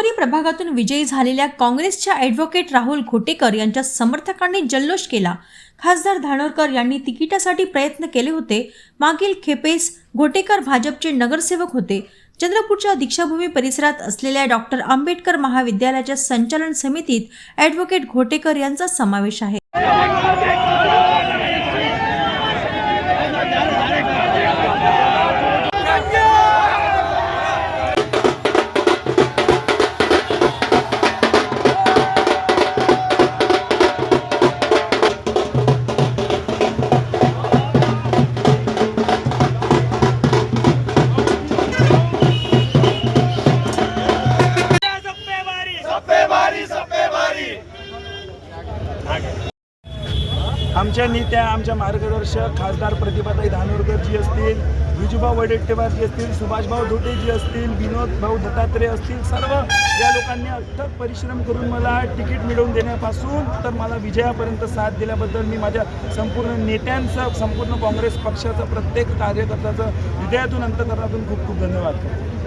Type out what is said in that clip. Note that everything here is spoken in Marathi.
अंबोली प्रभागातून विजयी झालेल्या काँग्रेसच्या ॲडव्होकेट राहुल घोटेकर यांच्या समर्थकांनी जल्लोष केला। खासदार धानोरकर यांनी तिकिटासाठी प्रयत्न केले होते। मागील खेपेस घोटेकर भाजपचे नगरसेवक होते। चंद्रपूरच्या दीक्षाभूमी परिसरात असलेल्या डॉक्टर आंबेडकर महाविद्यालयाच्या संचालन समितीत ॲडव्होकेट घोटेकर यांचा समावेश आहे। आमच्या नेत्या, आमच्या मार्गदर्शक खासदार प्रतिभाताई धानोरकर जी असतील, विजूभाऊ वडेट्टीवार जी असतील, सुभाषभाऊ धोटे जी असतील, विनोद भाऊ दत्तात्रय असतील, सर्व या लोकांनी अथक परिश्रम करून मला तिकीट मिळवून देण्यापासून तर मला विजयापर्यंत साथ दिल्याबद्दल मी माझ्या संपूर्ण नेत्यांचं, संपूर्ण काँग्रेस पक्षाचं, प्रत्येक कार्यकर्त्याचं हृदयातून अंतःकरणातून खूप खूप धन्यवाद करतो।